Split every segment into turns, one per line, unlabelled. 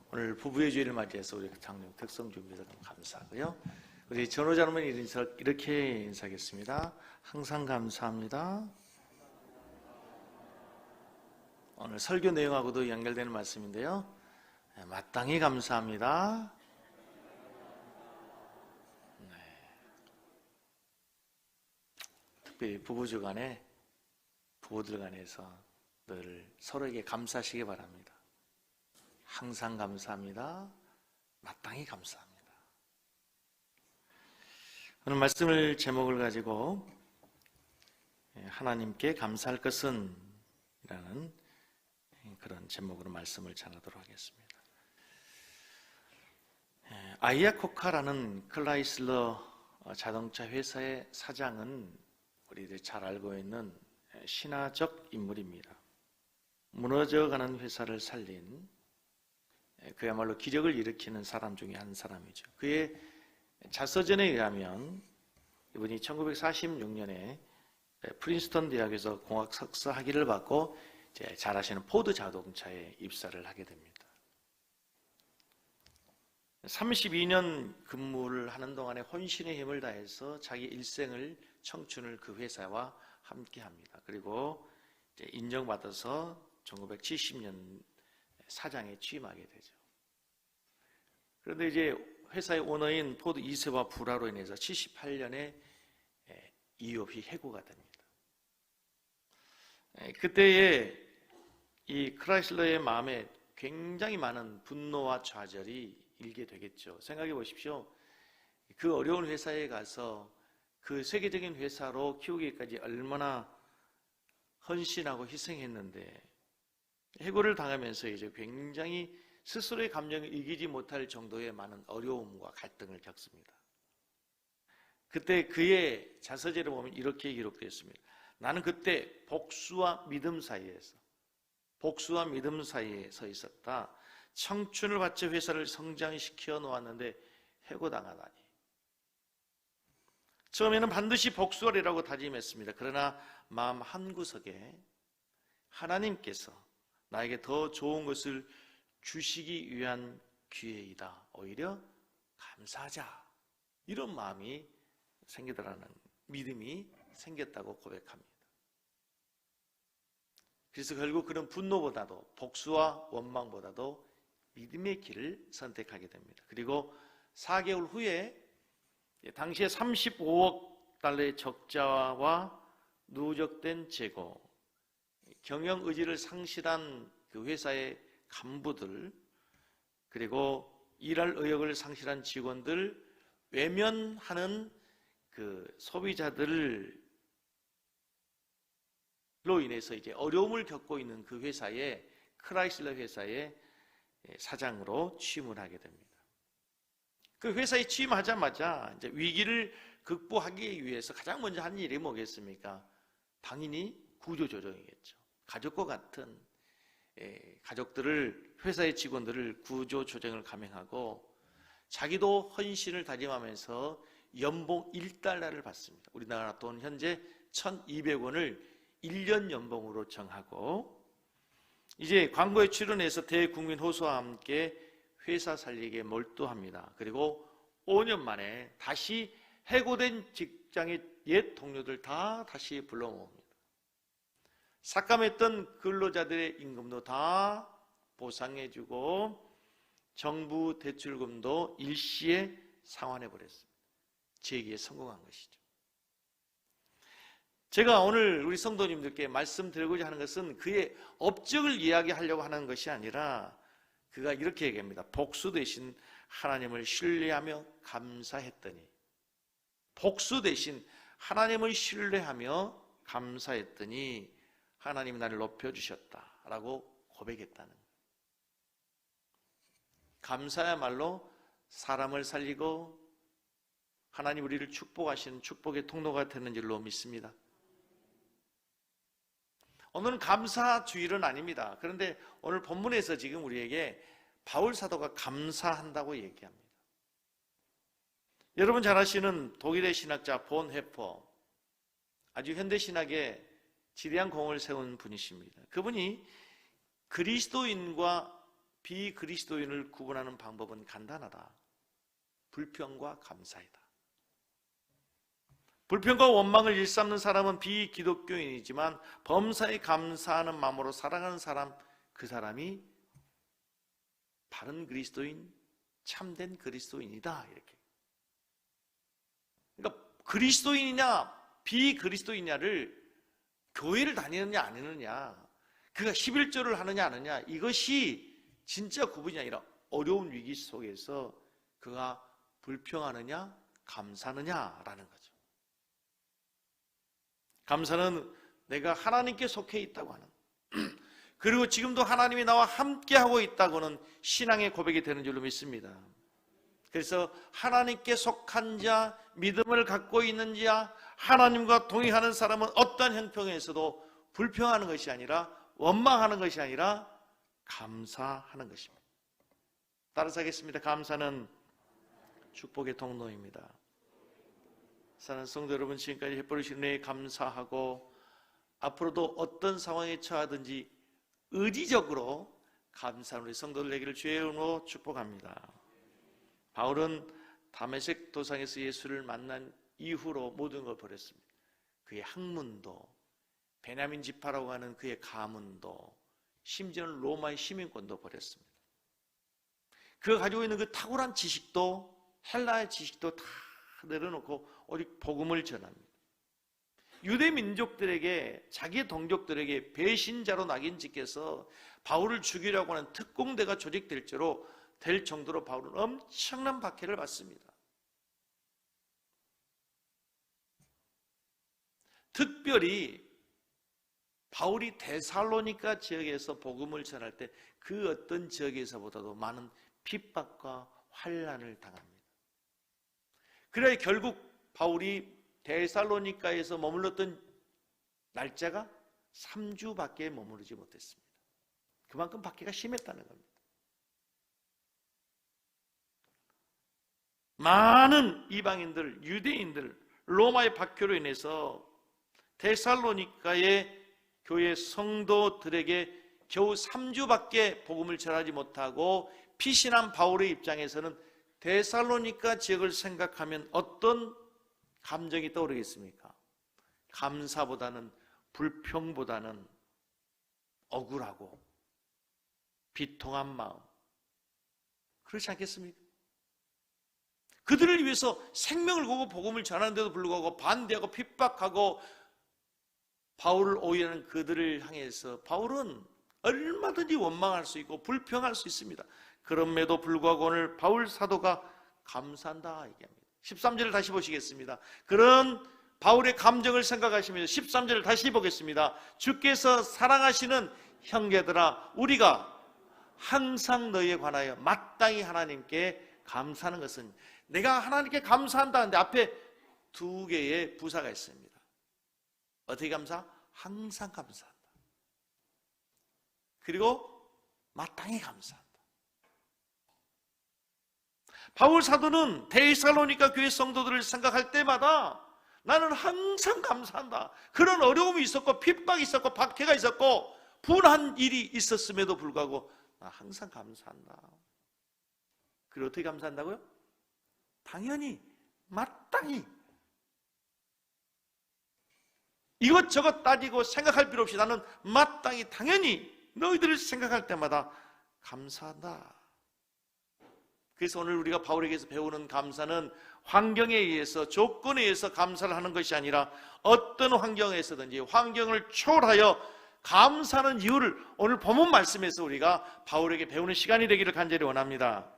오늘 부부의 주일을 맞이해서 우리 장로 특성 준비해서 감사하고요. 우리 전호자님은 이렇게 인사하겠습니다. 항상 감사합니다. 오늘 설교 내용하고도 연결되는 말씀인데요. 마땅히 감사합니다. 네. 특별히 부부들 간에서 늘 서로에게 감사하시기 바랍니다. 항상 감사합니다. 마땅히 감사합니다. 오늘 말씀을 제목을 가지고 하나님께 감사할 것은 이라는 그런 제목으로 말씀을 전하도록 하겠습니다. 아이아코카라는 클라이슬러 자동차 회사의 사장은 우리들이 잘 알고 있는 신화적 인물입니다. 무너져가는 회사를 살린 그야말로 기적을 일으키는 사람 중에 한 사람이죠. 그의 자서전에 의하면 이분이 1946년에 프린스턴 대학에서 공학 석사 학위를 받고 잘 아시는 포드 자동차에 입사를 하게 됩니다. 32년 근무를 하는 동안에 혼신의 힘을 다해서 자기 일생을 청춘을 그 회사와 함께 합니다. 그리고 인정받아서 1970년 사장에 취임하게 되죠. 그런데 이제 회사의 오너인 포드 2세와 불화로 인해서 78년에 이유 없이 해고가 됩니다. 그때에 이 크라이슬러의 마음에 굉장히 많은 분노와 좌절이 일게 되겠죠. 생각해 보십시오. 그 어려운 회사에 가서 그 세계적인 회사로 키우기까지 얼마나 헌신하고 희생했는데 해고를 당하면서 이제 굉장히 스스로의 감정을 이기지 못할 정도의 많은 어려움과 갈등을 겪습니다. 그때 그의 자서전에 보면 이렇게 기록되어 있습니다. 나는 그때 복수와 믿음 사이에 서 있었다. 청춘을 바쳐 회사를 성장시켜 놓았는데 해고당하다니. 처음에는 반드시 복수하리라고 다짐했습니다. 그러나 마음 한구석에 하나님께서 나에게 더 좋은 것을 주시기 위한 기회이다. 오히려 감사하자. 이런 마음이 생기더라는 믿음이 생겼다고 고백합니다. 그래서 결국 그런 분노보다도 복수와 원망보다도 믿음의 길을 선택하게 됩니다. 그리고 4개월 후에 당시에 35억 달러의 적자와 누적된 재고, 경영 의지를 상실한 그 회사의 간부들, 그리고 일할 의욕을 상실한 직원들, 외면하는 그 소비자들로 인해서 이제 어려움을 겪고 있는 그 회사의 크라이슬러 회사의 사장으로 취임을 하게 됩니다. 그 회사에 취임하자마자 이제 위기를 극복하기 위해서 가장 먼저 한 일이 뭐겠습니까? 당연히 구조조정이겠죠. 가족과 같은 가족들을, 회사의 직원들을 구조조정을 감행하고 자기도 헌신을 다짐하면서 연봉 1달러를 받습니다. 우리나라 돈 현재 1,200원을 1년 연봉으로 정하고 이제 광고에 출연해서 대국민 호소와 함께 회사 살리기에 몰두합니다. 그리고 5년 만에 다시 해고된 직장의 옛 동료들 다 다시 불러 모읍니다. 삭감했던 근로자들의 임금도 다 보상해주고 정부 대출금도 일시에 상환해버렸습니다. 재기에 성공한 것이죠. 제가 오늘 우리 성도님들께 말씀드리고자 하는 것은 그의 업적을 이야기하려고 하는 것이 아니라 그가 이렇게 얘기합니다. 복수 대신 하나님을 신뢰하며 감사했더니, 복수 대신 하나님을 신뢰하며 감사했더니 하나님이 나를 높여주셨다라고 고백했다는 거예요. 감사야말로 사람을 살리고 하나님 우리를 축복하시는 축복의 통로가 되는 줄로 믿습니다. 오늘은 감사 주일은 아닙니다. 그런데 오늘 본문에서 지금 우리에게 바울 사도가 감사한다고 얘기합니다. 여러분 잘 아시는 독일의 신학자 본 헤퍼, 아주 현대 신학에 지대한 공을 세운 분이십니다. 그분이 그리스도인과 비그리스도인을 구분하는 방법은 간단하다. 불평과 감사이다. 불평과 원망을 일삼는 사람은 비기독교인이지만 범사에 감사하는 마음으로 살아가는 사람, 그 사람이 바른 그리스도인, 참된 그리스도인이다. 이렇게. 그러니까 그리스도인이냐 비그리스도인이냐를 교회를 다니느냐 안 하느냐, 그가 11조를 하느냐 안 하느냐, 이것이 진짜 구분이 아니라 어려운 위기 속에서 그가 불평하느냐 감사하느냐라는 거죠. 감사는 내가 하나님께 속해 있다고 하는, 그리고 지금도 하나님이 나와 함께하고 있다고는 신앙의 고백이 되는 줄로 믿습니다. 그래서 하나님께 속한 자, 믿음을 갖고 있는 자, 하나님과 동행하는 사람은 어떠한 형편에서도 불평하는 것이 아니라, 원망하는 것이 아니라 감사하는 것입니다. 따라서 하겠습니다. 감사는 축복의 통로입니다. 사랑하는 성도 여러분, 지금까지 베풀으신 은혜에 감사하고 앞으로도 어떤 상황에 처하든지 의지적으로 감사하는 우리 성도들 되기를 주의 이름으로 축복합니다. 바울은 다메섹 도상에서 예수를 만난 이후로 모든 걸 버렸습니다. 그의 학문도, 베냐민 지파라고 하는 그의 가문도, 심지어는 로마의 시민권도 버렸습니다. 그가 가지고 있는 그 탁월한 지식도, 헬라의 지식도 다 내려놓고 오직 복음을 전합니다. 유대 민족들에게, 자기의 동족들에게 배신자로 낙인 찍혀서 바울을 죽이려고 하는 특공대가 조직될 정도로 바울은 엄청난 박해를 받습니다. 특별히 바울이 데살로니가 지역에서 복음을 전할 때 그 어떤 지역에서보다도 많은 핍박과 환난을 당합니다. 그래야 결국 바울이 데살로니가에서 머물렀던 날짜가 3주밖에 머무르지 못했습니다. 그만큼 박해가 심했다는 겁니다. 많은 이방인들, 유대인들, 로마의 박해로 인해서 데살로니가의 교회 성도들에게 겨우 3주밖에 복음을 전하지 못하고 피신한 바울의 입장에서는 데살로니가 지역을 생각하면 어떤 감정이 떠오르겠습니까? 감사보다는, 불평보다는 억울하고 비통한 마음, 그렇지 않겠습니까? 그들을 위해서 생명을 걸고 복음을 전하는데도 불구하고 반대하고 핍박하고 바울을 오해하는 그들을 향해서 바울은 얼마든지 원망할 수 있고 불평할 수 있습니다. 그럼에도 불구하고 오늘 바울 사도가 감사한다 얘기합니다. 13절을 다시 보시겠습니다. 그런 바울의 감정을 생각하시면서 13절을 다시 보겠습니다. 주께서 사랑하시는 형제들아, 우리가 항상 너희에 관하여 마땅히 하나님께 감사하는 것은, 내가 하나님께 감사한다 하는데 앞에 두 개의 부사가 있습니다. 어떻게 감사? 항상 감사한다. 그리고 마땅히 감사한다. 바울 사도는 데살로니가 교회 성도들을 생각할 때마다 나는 항상 감사한다. 그런 어려움이 있었고 핍박이 있었고 박해가 있었고 분한 일이 있었음에도 불구하고 나 항상 감사한다. 그리고 어떻게 감사한다고요? 당연히, 마땅히, 이것저것 따지고 생각할 필요 없이 나는 마땅히, 당연히 너희들을 생각할 때마다 감사한다. 그래서 오늘 우리가 바울에게서 배우는 감사는 환경에 의해서, 조건에 의해서 감사를 하는 것이 아니라 어떤 환경에서든지 환경을 초월하여 감사하는 이유를 오늘 본문 말씀에서 우리가 바울에게 배우는 시간이 되기를 간절히 원합니다.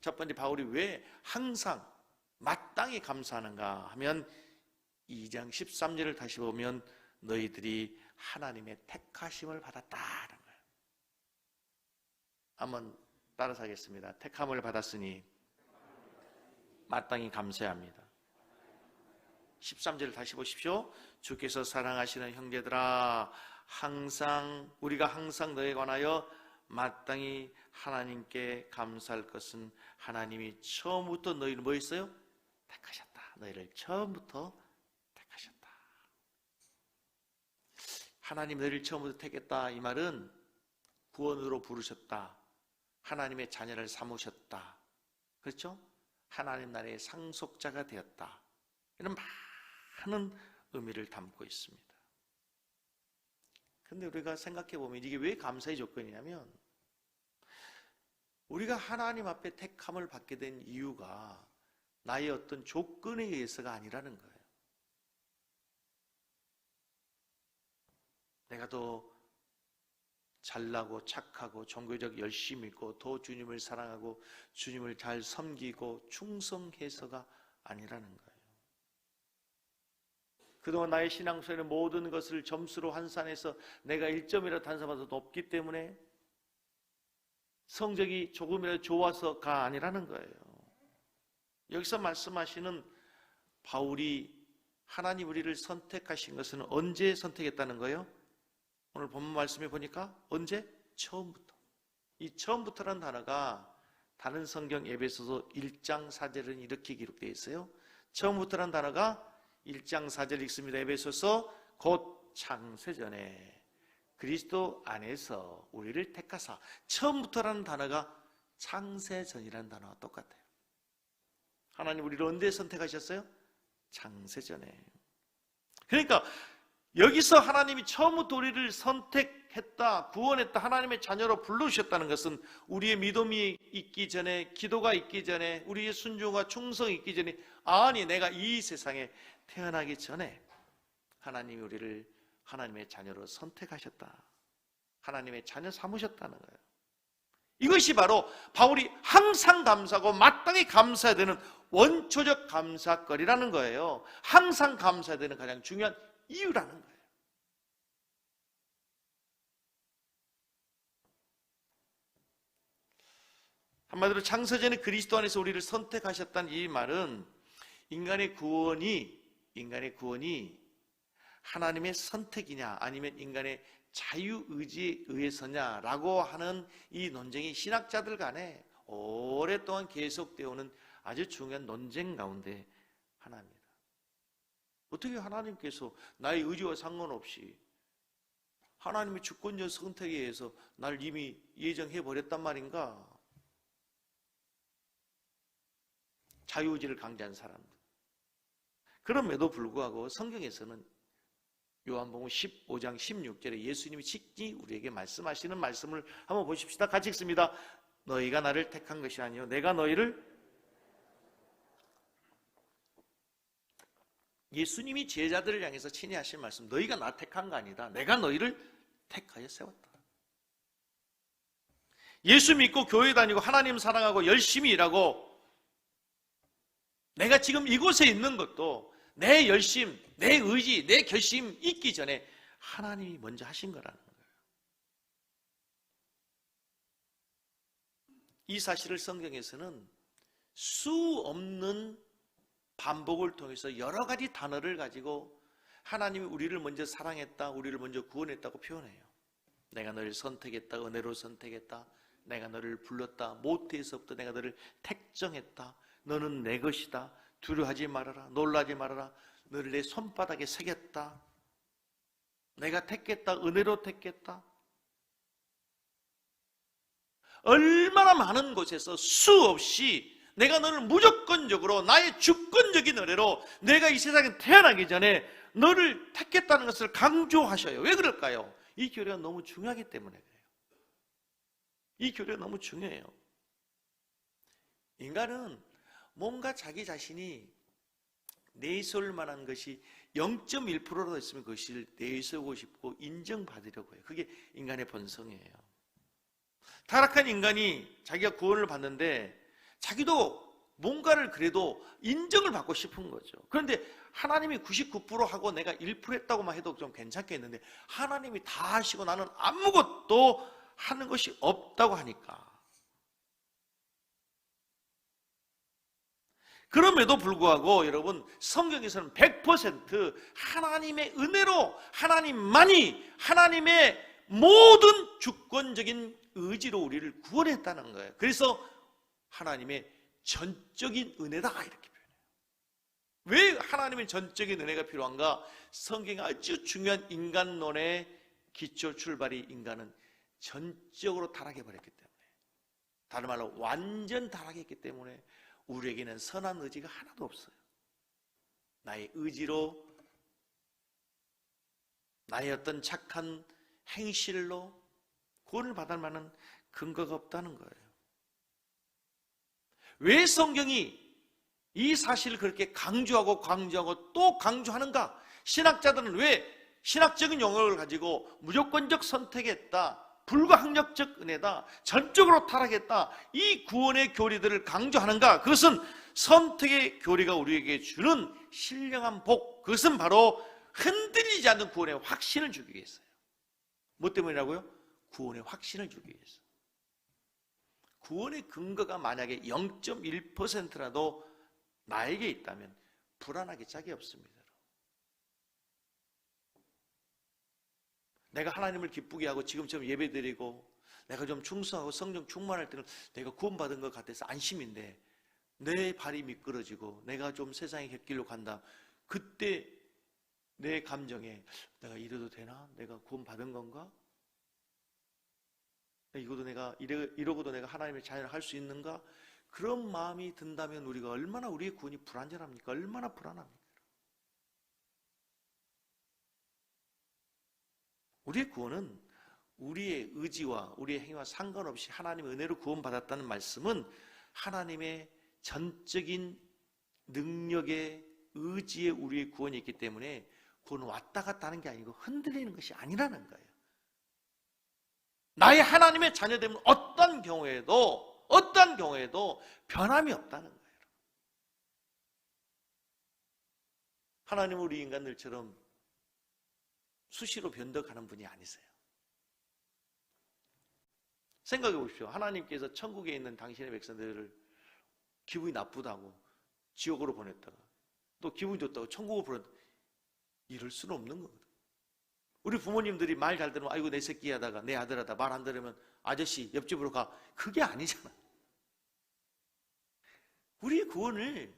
첫 번째, 바울이 왜 항상 마땅히 감사하는가 하면 2장 13절을 다시 보면 너희들이 하나님의 택하심을 받았다는 거예요. 한번 따라서 하겠습니다. 택함을 받았으니 마땅히 감사해야 합니다. 13절을 다시 보십시오. 주께서 사랑하시는 형제들아, 우리가 항상 너희에 관하여 마땅히 하나님께 감사할 것은 하나님이 처음부터 너희를 뭐 했어요? 택하셨다. 너희를 처음부터 택하셨다. 하나님 너희를 처음부터 택했다, 이 말은 구원으로 부르셨다, 하나님의 자녀를 삼으셨다. 그렇죠? 하나님 나라의 상속자가 되었다. 이런 많은 의미를 담고 있습니다. 근데 우리가 생각해 보면 이게 왜 감사의 조건이냐면, 우리가 하나님 앞에 택함을 받게 된 이유가 나의 어떤 조건에 의해서가 아니라는 거예요. 내가 더 잘나고 착하고 종교적 열심히 있고 더 주님을 사랑하고 주님을 잘 섬기고 충성해서가 아니라는 거예요. 그동안 나의 신앙생활의 모든 것을 점수로 환산해서 내가 1점이라도 단사받아도 높기 때문에 성적이 조금이라도 좋아서가 아니라는 거예요. 여기서 말씀하시는 바울이 하나님 우리를 선택하신 것은 언제 선택했다는 거예요? 오늘 본문 말씀에 보니까 언제? 처음부터. 이 처음부터라는 단어가 다른 성경 에베소서 1장 4절은 이렇게 기록되어 있어요. 처음부터라는 단어가 1장 4절 읽습니다. 에베소서 곧 창세전에 그리스도 안에서 우리를 택하사. 처음부터라는 단어가 창세전이라는 단어와 똑같아요. 하나님 우리를 언제 선택하셨어요? 창세전에. 그러니까 여기서 하나님이 처음부터 우리를 선택했다, 구원했다, 하나님의 자녀로 불러주셨다는 것은 우리의 믿음이 있기 전에, 기도가 있기 전에, 우리의 순종과 충성이 있기 전에, 아니 내가 이 세상에 태어나기 전에 하나님이 우리를 하나님의 자녀로 선택하셨다, 하나님의 자녀 삼으셨다는 거예요. 이것이 바로 바울이 항상 감사하고 마땅히 감사해야 되는 원초적 감사거리라는 거예요. 항상 감사해야 되는 가장 중요한 이유라는 거예요. 한마디로 창세전에 그리스도 안에서 우리를 선택하셨다는 이 말은 인간의 구원이 하나님의 선택이냐 아니면 인간의 자유의지에 의해서냐라고 하는 이 논쟁이 신학자들 간에 오랫동안 계속되어 오는 아주 중요한 논쟁 가운데 하나입니다. 어떻게 하나님께서 나의 의지와 상관없이 하나님의 주권적 선택에 의해서 날 이미 예정해버렸단 말인가? 자유의지를 강조한 사람들. 그럼에도 불구하고 성경에서는 요한복음 15장 16절에 예수님이 직접 우리에게 말씀하시는 말씀을 한번 보십시다. 같이 읽습니다. 너희가 나를 택한 것이 아니요 내가 너희를. 예수님이 제자들을 향해서 친히 하신 말씀, 너희가 나 택한 거 아니다, 내가 너희를 택하여 세웠다. 예수 믿고 교회 다니고 하나님 사랑하고 열심히 일하고 내가 지금 이곳에 있는 것도 내 열심, 내 의지, 내 결심 있기 전에 하나님이 먼저 하신 거라는 거예요. 이 사실을 성경에서는 수 없는 반복을 통해서 여러 가지 단어를 가지고 하나님이 우리를 먼저 사랑했다, 우리를 먼저 구원했다고 표현해요. 내가 너를 선택했다, 은혜로 선택했다, 내가 너를 불렀다, 모태에서부터 내가 너를 택정했다, 너는 내 것이다, 두려워하지 말아라, 놀라지 말아라, 너를 내 손바닥에 새겼다, 내가 택했다, 은혜로 택했다. 얼마나 많은 곳에서 수없이 내가 너를 무조건적으로 나의 주권적인 은혜로 내가 이 세상에 태어나기 전에 너를 택했다는 것을 강조하셔요. 왜 그럴까요? 이 교리가 너무 중요하기 때문에 그래요. 이 교리가 너무 중요해요. 인간은 뭔가 자기 자신이 내세울 만한 것이 0.1%라도 있으면 그것을 내세우고 싶고 인정받으려고 해요. 그게 인간의 본성이에요. 타락한 인간이 자기가 구원을 받는데 자기도 뭔가를 그래도 인정을 받고 싶은 거죠. 그런데 하나님이 99% 하고 내가 1% 했다고만 해도 좀 괜찮겠는데 하나님이 다 하시고 나는 아무것도 하는 것이 없다고 하니까, 그럼에도 불구하고 여러분 성경에서는 100% 하나님의 은혜로 하나님만이 하나님의 모든 주권적인 의지로 우리를 구원했다는 거예요. 그래서 하나님의 전적인 은혜다 이렇게 표현해요. 왜 하나님의 전적인 은혜가 필요한가? 성경의 아주 중요한 인간론의 기초 출발이 인간은 전적으로 타락해버렸기 때문에 다른 말로 완전 타락했기 때문에 우리에게는 선한 의지가 하나도 없어요. 나의 의지로, 나의 어떤 착한 행실로 구원을 받을 만한 근거가 없다는 거예요. 왜 성경이 이 사실을 그렇게 강조하고 또 강조하는가? 신학자들은 왜 신학적인 용어를 가지고 무조건적 선택했다, 불가항력적 은혜다, 전적으로 타락했다, 이 구원의 교리들을 강조하는가? 그것은 선택의 교리가 우리에게 주는 신령한 복, 그것은 바로 흔들리지 않는 구원의 확신을 주기 위해서요. 뭐 때문이라고요? 구원의 확신을 주기 위해서. 구원의 근거가 만약에 0.1%라도 나에게 있다면 불안하기 짝이 없습니다. 내가 하나님을 기쁘게 하고 지금처럼 예배드리고 내가 좀 충성하고 성령 충만할 때는 내가 구원받은 것 같아서 안심인데, 내 발이 미끄러지고 내가 좀 세상의 곁길로 간다, 그때 내 감정에 내가 이래도 되나? 내가 구원받은 건가? 이러고도 내가 하나님의 자녀를 할 수 있는가? 그런 마음이 든다면 우리가 얼마나 우리의 구원이 불안전합니까? 얼마나 불안합니까? 우리의 구원은 우리의 의지와 우리의 행위와 상관없이 하나님의 은혜로 구원받았다는 말씀은 하나님의 전적인 능력의 의지에 우리의 구원이 있기 때문에 구원은 왔다 갔다 하는 게 아니고 흔들리는 것이 아니라는 거예요. 나의 하나님의 자녀됨은 어떤 경우에도 변함이 없다는 거예요. 하나님은 우리 인간들처럼 수시로 변덕하는 분이 아니세요. 생각해 보십시오. 하나님께서 천국에 있는 당신의 백성들을 기분이 나쁘다고 지옥으로 보냈다가 또 기분이 좋다고 천국으로 보냈다가 이럴 수는 없는 거거든. 우리 부모님들이 말 잘 들으면 아이고 내 새끼 하다가 내 아들 하다 말 안 들으면 아저씨 옆집으로 가, 그게 아니잖아. 우리의 구원을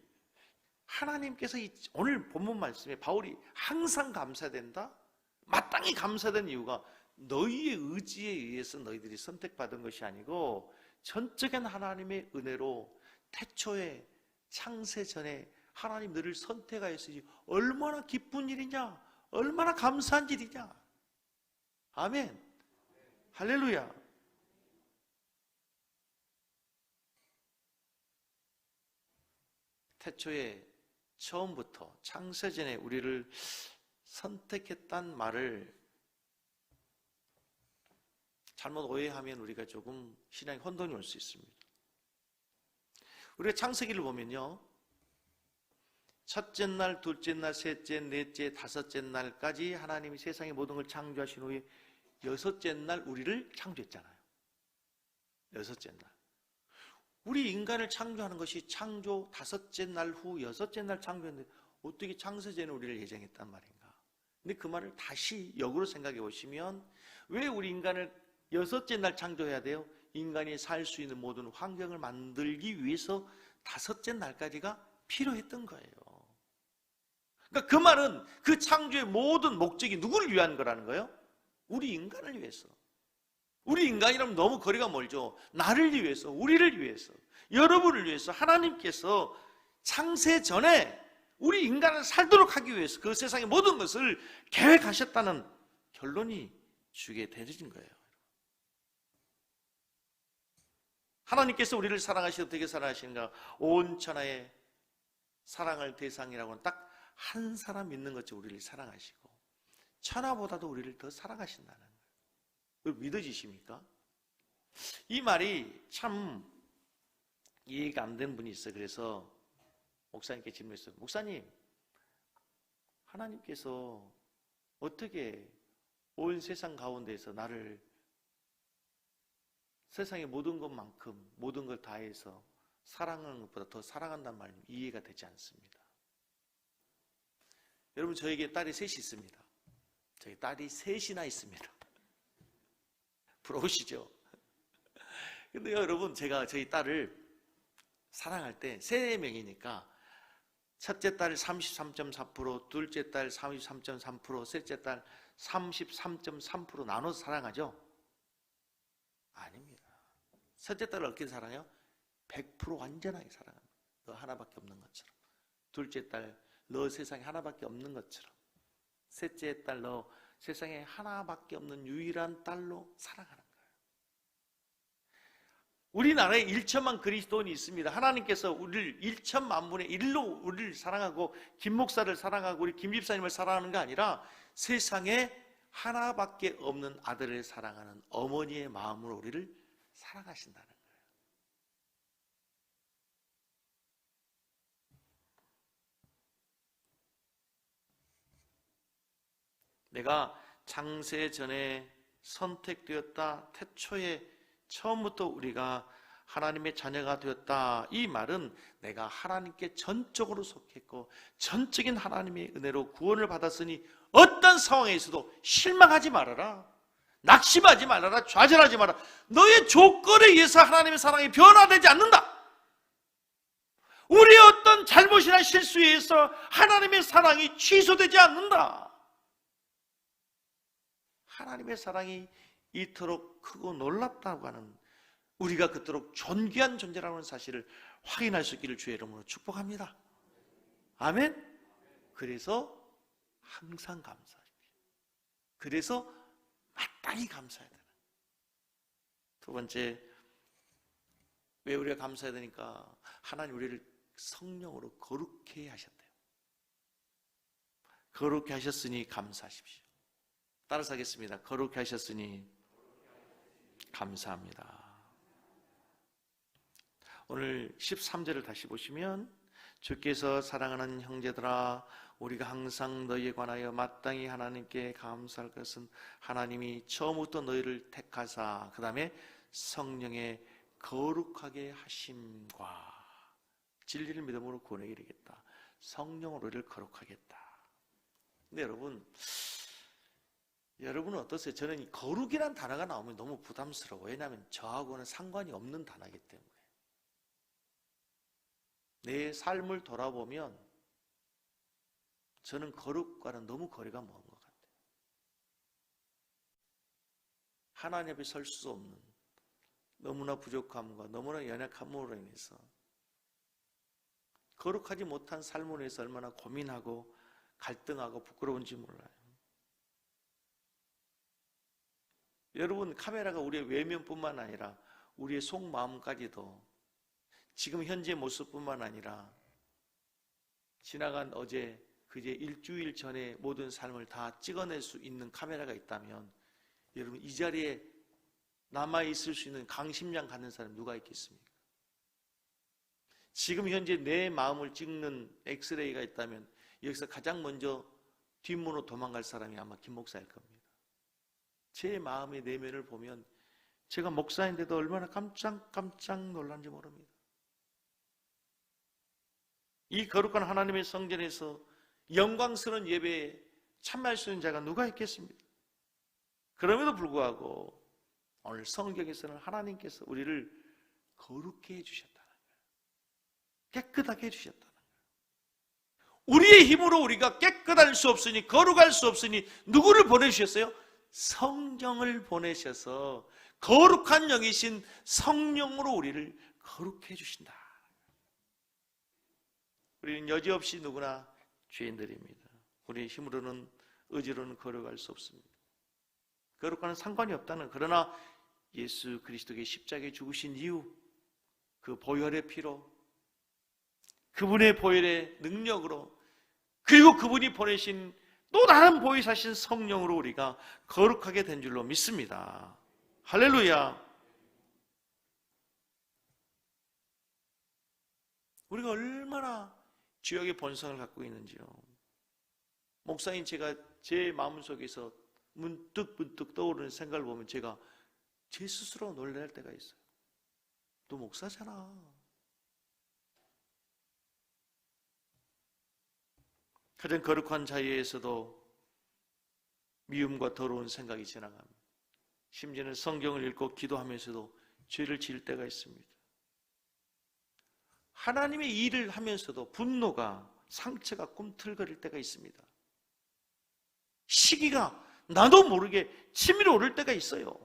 하나님께서 오늘 본문 말씀에 바울이 항상 감사된다, 마땅히 감사된 이유가 너희의 의지에 의해서 너희들이 선택받은 것이 아니고 전적인 하나님의 은혜로 태초에 창세 전에 하나님 너를 선택하였으니 얼마나 기쁜 일이냐, 얼마나 감사한 일이냐. 아멘. 할렐루야. 태초에 처음부터 창세전에 우리를 선택했단 말을 잘못 오해하면 우리가 조금 신앙에 혼돈이 올 수 있습니다. 우리가 창세기를 보면요, 첫째 날, 둘째 날, 셋째, 넷째, 다섯째 날까지 하나님이 세상의 모든 걸 창조하신 후에 여섯째 날 우리를 창조했잖아요. 여섯째 날. 우리 인간을 창조하는 것이 창조 다섯째 날 후 여섯째 날 창조했는데 어떻게 창세전에 우리를 예정했단 말인가? 근데 그 말을 다시 역으로 생각해 보시면 왜 우리 인간을 여섯째 날 창조해야 돼요? 인간이 살 수 있는 모든 환경을 만들기 위해서 다섯째 날까지가 필요했던 거예요. 그러니까 그 말은 그 창조의 모든 목적이 누구를 위한 거라는 거예요? 우리 인간을 위해서. 우리 인간이라면 너무 거리가 멀죠. 나를 위해서, 우리를 위해서, 여러분을 위해서 하나님께서 창세 전에 우리 인간을 살도록 하기 위해서 그 세상의 모든 것을 계획하셨다는 결론이 주게 되어진 거예요. 하나님께서 우리를 사랑하시고 어떻게 사랑하시는가? 온 천하의 사랑을 대상이라고는 딱 한 사람 있는 것처럼 우리를 사랑하시고 천하보다도 우리를 더 사랑하신다는 거예요. 믿어지십니까? 이 말이 참 이해가 안 되는 분이 있어요. 그래서 목사님께 질문했어요. 목사님, 하나님께서 어떻게 온 세상 가운데서 나를 세상의 모든 것만큼 모든 걸 다해서 사랑하는 것보다 더 사랑한다는 말이 이해가 되지 않습니다. 여러분, 저에게 딸이 셋이 있습니다. 저희 딸이 셋이나 있습니다. 부러우시죠? 근데 여러분, 제가 저희 딸을 사랑할 때 세 명이니까 첫째 딸 33.4%, 둘째 딸 33.3%, 셋째 딸 33.3% 나눠서 사랑하죠? 아닙니다. 첫째 딸을 어떻게 사랑해요? 100% 완전하게 사랑합니다. 너 하나밖에 없는 것처럼. 둘째 딸, 너 세상에 하나밖에 없는 것처럼. 셋째 딸, 너 세상에 하나밖에 없는 유일한 딸로 사랑하는 거예요. 우리나라에 1천만 그리스도인이 있습니다. 하나님께서 우리를 1천만 분의 1로 우리를 사랑하고 김 목사를 사랑하고 우리 김 집사님을 사랑하는 게 아니라 세상에 하나밖에 없는 아들을 사랑하는 어머니의 마음으로 우리를 사랑하신다는 거예요. 내가 창세 전에 선택되었다. 태초에 처음부터 우리가 하나님의 자녀가 되었다. 이 말은 내가 하나님께 전적으로 속했고 전적인 하나님의 은혜로 구원을 받았으니 어떤 상황에서도 실망하지 말아라. 낙심하지 말아라. 좌절하지 마라. 너의 조건에 의해서 하나님의 사랑이 변화되지 않는다. 우리의 어떤 잘못이나 실수에 의해서 하나님의 사랑이 취소되지 않는다. 하나님의 사랑이 이토록 크고 놀랍다고 하는, 우리가 그토록 존귀한 존재라는 사실을 확인할 수 있기를 주의 이름으로 축복합니다. 아멘. 그래서 항상 감사하십시오. 그래서 마땅히 감사해야 되는. 두 번째, 왜 우리가 감사해야 되니까? 하나님 우리를 성령으로 거룩해 하셨대요. 거룩해 하셨으니 감사하십시오. 따라서 하겠습니다. 거룩해 하셨으니 감사합니다. 오늘 13절을 다시 보시면, 주께서 사랑하는 형제들아, 우리가 항상 너희에 관하여 마땅히 하나님께 감사할 것은 하나님이 처음부터 너희를 택하사 그 다음에 성령에 거룩하게 하심과 진리를 믿음으로 구원에 이르겠다. 성령으로 우리를 거룩하겠다. 근데 여러분은 어떠세요? 저는 이 거룩이란 단어가 나오면 너무 부담스러워요. 왜냐하면 저하고는 상관이 없는 단어이기 때문에. 내 삶을 돌아보면 저는 거룩과는 너무 거리가 먼 것 같아요. 하나님 앞에 설 수 없는 너무나 부족함과 너무나 연약함으로 인해서 거룩하지 못한 삶으로 인해서 얼마나 고민하고 갈등하고 부끄러운지 몰라요. 여러분, 카메라가 우리의 외면뿐만 아니라 우리의 속마음까지도 지금 현재 모습뿐만 아니라 지나간 어제, 그제 일주일 전에 모든 삶을 다 찍어낼 수 있는 카메라가 있다면 여러분, 이 자리에 남아있을 수 있는 강심장 갖는 사람 누가 있겠습니까? 지금 현재 내 마음을 찍는 엑스레이가 있다면 여기서 가장 먼저 뒷문으로 도망갈 사람이 아마 김 목사일 겁니다. 제 마음의 내면을 보면 제가 목사인데도 얼마나 깜짝 놀란지 모릅니다. 이 거룩한 하나님의 성전에서 영광스러운 예배에 참여할 수 있는 자가 누가 있겠습니까? 그럼에도 불구하고 오늘 성경에서는 하나님께서 우리를 거룩해 해주셨다는 거예요. 깨끗하게 해주셨다는 거예요. 우리의 힘으로 우리가 깨끗할 수 없으니, 거룩할 수 없으니 누구를 보내주셨어요? 성령을 보내셔서 거룩한 영이신 성령으로 우리를 거룩해 주신다. 우리는 여지없이 누구나 죄인들입니다. 우리의 힘으로는, 의지로는 거룩할 수 없습니다. 거룩과는 상관이 없다는, 그러나 예수 그리스도의 십자가에 죽으신 이유, 그 보혈의 피로, 그분의 보혈의 능력으로, 그리고 그분이 보내신 또 다른 보혜사신 성령으로 우리가 거룩하게 된 줄로 믿습니다. 할렐루야. 우리가 얼마나 죄악의 본성을 갖고 있는지요. 목사인 제가 제 마음속에서 문득 떠오르는 생각을 보면 제가 제 스스로 놀랄 때가 있어요. 너 목사잖아. 가장 거룩한 자리에서도 미움과 더러운 생각이 지나갑니다. 심지어는 성경을 읽고 기도하면서도 죄를 지을 때가 있습니다. 하나님의 일을 하면서도 분노가, 상처가 꿈틀거릴 때가 있습니다. 시기가 나도 모르게 치밀어 오를 때가 있어요.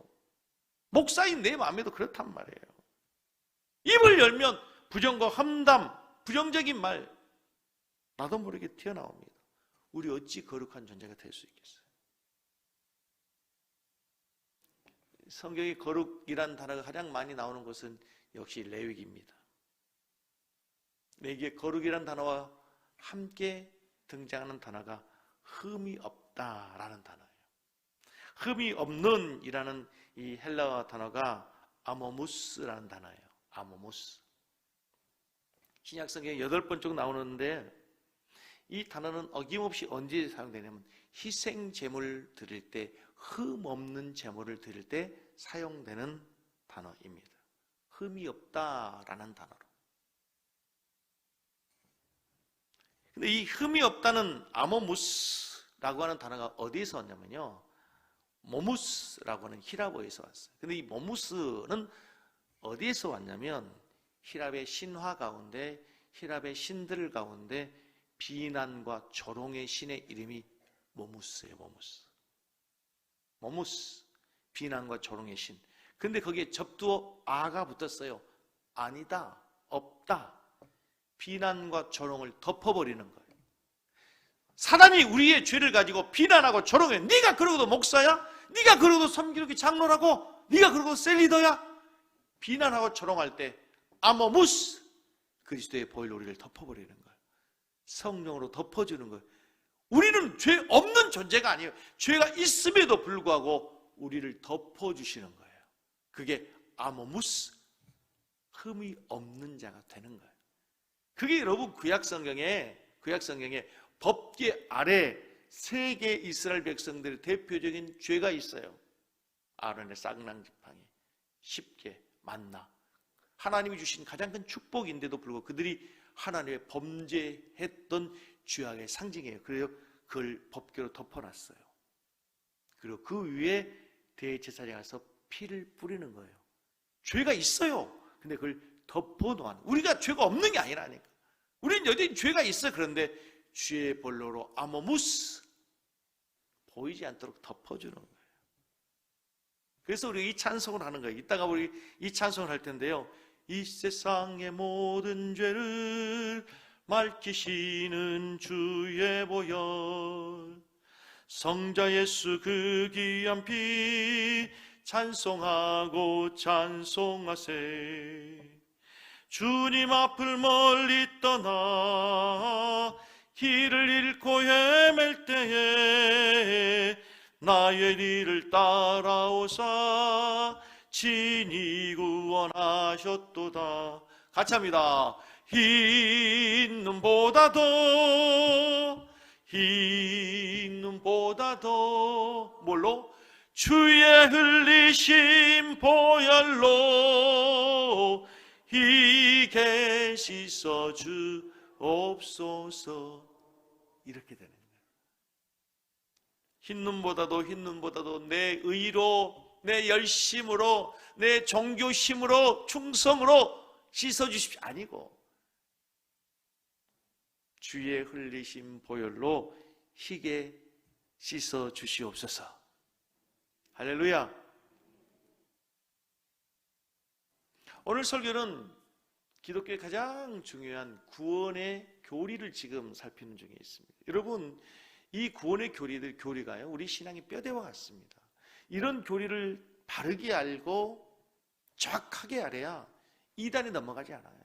목사인 내 마음에도 그렇단 말이에요. 입을 열면 부정과 험담, 부정적인 말 나도 모르게 튀어나옵니다. 우리 어찌 거룩한 존재가 될 수 있겠어요? 성경에 거룩이란 단어가 가장 많이 나오는 것은 역시 레위기입니다. 레위기에 거룩이란 단어와 함께 등장하는 단어가 흠이 없다라는 단어예요. 흠이 없는 이라는 이 헬라어 단어가 아모무스라는 단어예요. 아모무스. 신약 성경에 8번 쪽 나오는데 이 단어는 어김없이 언제 사용되냐면 희생 제물 드릴 때, 흠 없는 제물을 드릴 때 사용되는 단어입니다. 흠이 없다라는 단어로. 근데 이 흠이 없다는 아모무스라고 하는 단어가 어디에서 왔냐면요, 모무스라고 하는 히라보에서 왔어요. 근데 이 모무스는 어디에서 왔냐면 히랍의 신화 가운데, 히랍의 신들 가운데 비난과 조롱의 신의 이름이 모무스예요. 모무스, 비난과 조롱의 신. 근데 거기에 접두어 아가 붙었어요. 아니다, 없다. 비난과 조롱을 덮어버리는 거예요. 사단이 우리의 죄를 가지고 비난하고 조롱해. 네가 그러고도 목사야? 네가 그러고도 섬기는 장로라고? 네가 그러고도 셀리더야? 비난하고 조롱할 때 아모무스, 그리스도의 보혈로 우리를 덮어버리는 거예요. 성령으로 덮어주는 거예요. 우리는 죄 없는 존재가 아니에요. 죄가 있음에도 불구하고 우리를 덮어주시는 거예요. 그게 아모무스, 흠이 없는 자가 되는 거예요. 그게 여러분 구약성경에 법계 아래 세계 이스라엘 백성들의 대표적인 죄가 있어요. 아론의 쌍난지팡이, 십계, 만나. 하나님이 주신 가장 큰 축복인데도 불구하고 그들이 하나님의 범죄했던 죄악의 상징이에요. 그래서 그걸 법궤로 덮어놨어요. 그리고 그 위에 대제사장이 가서 피를 뿌리는 거예요. 죄가 있어요. 근데 그걸 덮어놓은, 우리가 죄가 없는 게 아니라니까. 우리는 여전히 죄가 있어. 그런데 죄의 볼로로 아모무스, 보이지 않도록 덮어주는 거예요. 그래서 우리가 이 찬송을 하는 거예요. 이따가 우리 이 찬송을 할 텐데요, 이 세상의 모든 죄를 맑히시는 주의 보혈, 성자 예수 그 귀한 피 찬송하고 찬송하세. 주님 앞을 멀리 떠나 길을 잃고 헤맬 때에 나의 길을 따라오사 친히 구원하셨도다. 같이 합니다. 흰 눈보다도 뭘로? 주의 흘리신 보혈로 희게 씻어 주옵소서. 이렇게 되는 거예요. 흰 눈보다도 내 의로, 내 열심으로, 내 종교심으로, 충성으로 씻어 주십시오. 아니고 주의 흘리신 보혈로 희게 씻어 주시옵소서. 할렐루야. 오늘 설교는 기독교의 가장 중요한 구원의 교리를 지금 살피는 중에 있습니다. 여러분, 이 구원의 교리가요, 우리 신앙의 뼈대와 같습니다. 이런 교리를 바르게 알고 정확하게 알아야 이단에 넘어가지 않아요.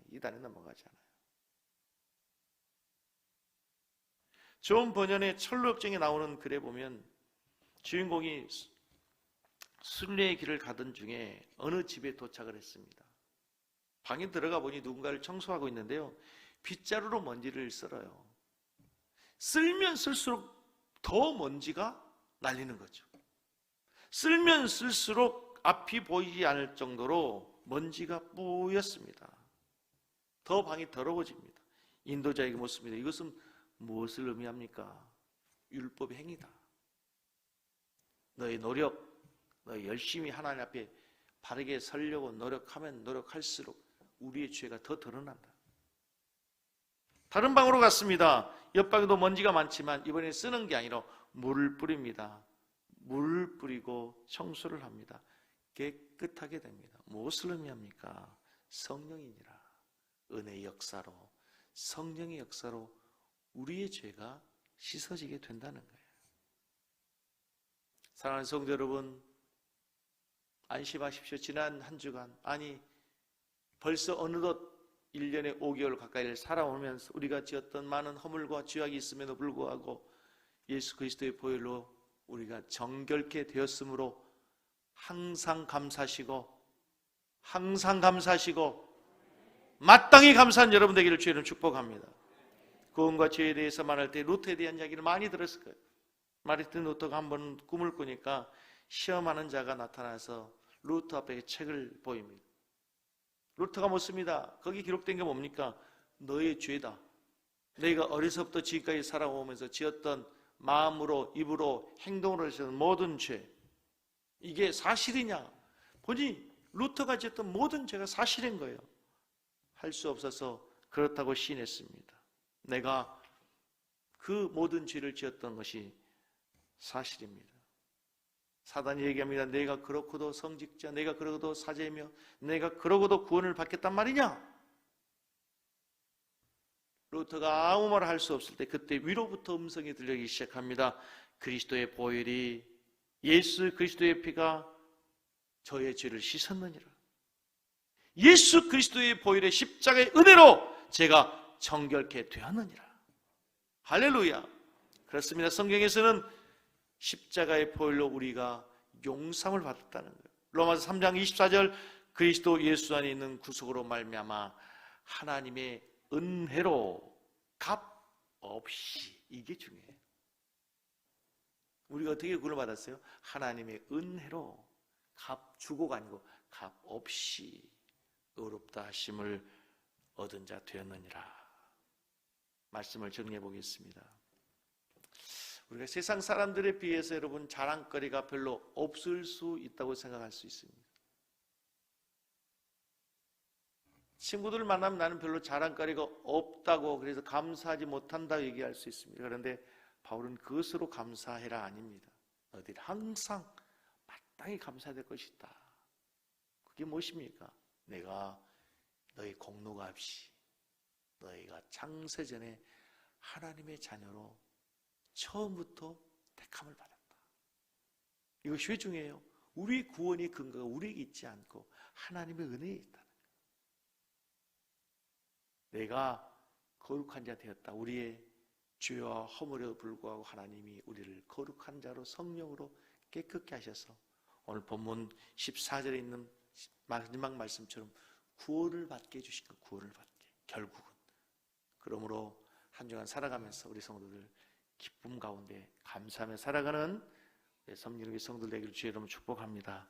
존 버년의 철로역정에 나오는 글에 보면 주인공이 순례의 길을 가던 중에 어느 집에 도착을 했습니다. 방에 들어가 보니 누군가를 청소하고 있는데요, 빗자루로 먼지를 쓸어요. 쓸면 쓸수록 더 먼지가 날리는 거죠. 쓸면 쓸수록 앞이 보이지 않을 정도로 먼지가 뿌였습니다. 더 방이 더러워집니다. 인도자에게 묻습니다. 이것은 무엇을 의미합니까? 율법의 행위다. 너의 노력, 너의 열심히 하나님 앞에 바르게 서려고 노력하면 노력할수록 우리의 죄가 더 드러난다. 다른 방으로 갔습니다. 옆방에도 먼지가 많지만 이번에 쓰는 게 아니라 물을 뿌립니다. 물을 뿌리고 청소를 합니다. 깨끗하게 됩니다. 무엇을 의미합니까? 성령이니라. 은혜의 역사로, 성령의 역사로 우리의 죄가 씻어지게 된다는 거예요. 사랑하는 성도 여러분, 안심하십시오. 지난 한 주간, 아니 벌써 어느덧 1년에 5개월 가까이를 살아오면서 우리가 지었던 많은 허물과 죄악이 있음에도 불구하고 예수 그리스도의 보혈로 우리가 정결케 되었으므로 항상 감사하시고 마땅히 감사한 여러분 되기를 주의 이름으로 축복합니다. 구원과 죄에 대해서 말할 때 루터에 대한 이야기를 많이 들었을 거예요. 마르틴 루터가 한번 꿈을 꾸니까 시험하는 자가 나타나서 루터 앞에 책을 보입니다. 루터가 묻습니다. 거기 기록된 게 뭡니까? 너의 죄다. 너희가 어려서부터 지금까지 살아오면서 지었던 마음으로, 입으로, 행동으로 해서 모든 죄, 이게 사실이냐? 보니 루터가 지었던 모든 죄가 사실인 거예요. 할 수 없어서 그렇다고 시인했습니다. 내가 그 모든 죄를 지었던 것이 사실입니다. 사단이 얘기합니다. 내가 그렇고도 성직자, 내가 그러고도 사제며, 내가 그러고도 구원을 받겠단 말이냐? 루터가 아무 말을 할 수 없을 때 그때 위로부터 음성이 들리기 시작합니다. 그리스도의 보혈이, 예수 그리스도의 피가 저의 죄를 씻었느니라. 예수 그리스도의 보혈의 십자가의 은혜로 제가 정결케 되었느니라. 할렐루야. 그렇습니다. 성경에서는 십자가의 보혈로 우리가 용서를 받았다는 거예요. 로마서 3장 24절, 그리스도 예수 안에 있는 구속으로 말미암아 하나님의 은혜로 값 없이, 이게 중요해요. 우리가 어떻게 구원을 받았어요? 하나님의 은혜로, 값 주고가 아니고 값 없이 의롭다 하심을 얻은 자 되었느니라. 말씀을 정리해 보겠습니다. 우리가 세상 사람들에 비해서 여러분 자랑거리가 별로 없을 수 있다고 생각할 수 있습니다. 친구들을 만나면 나는 별로 자랑거리가 없다고, 그래서 감사하지 못한다고 얘기할 수 있습니다. 그런데 바울은 그것으로 감사해라 아닙니다. 너희들이 항상 마땅히 감사될 것이 있다. 그게 무엇입니까? 내가 너희 공로가 없이 너희가 창세전에 하나님의 자녀로 처음부터 택함을 받았다. 이것이 왜 중요해요? 우리 구원의 근거가 우리에게 있지 않고 하나님의 은혜에 있다는 거예요. 내가 거룩한 자 되었다. 우리의 죄와 허물에 불구하고 하나님이 우리를 거룩한 자로 성령으로 깨끗게 하셔서 오늘 본문 14절에 있는 마지막 말씀처럼 구원을 받게 해주신 것, 구원을 받게. 결국은. 그러므로 한 주간 살아가면서 우리 성도들 기쁨 가운데 감사하며 살아가는 성령의 성도들 되기를 주의 이름으로 축복합니다.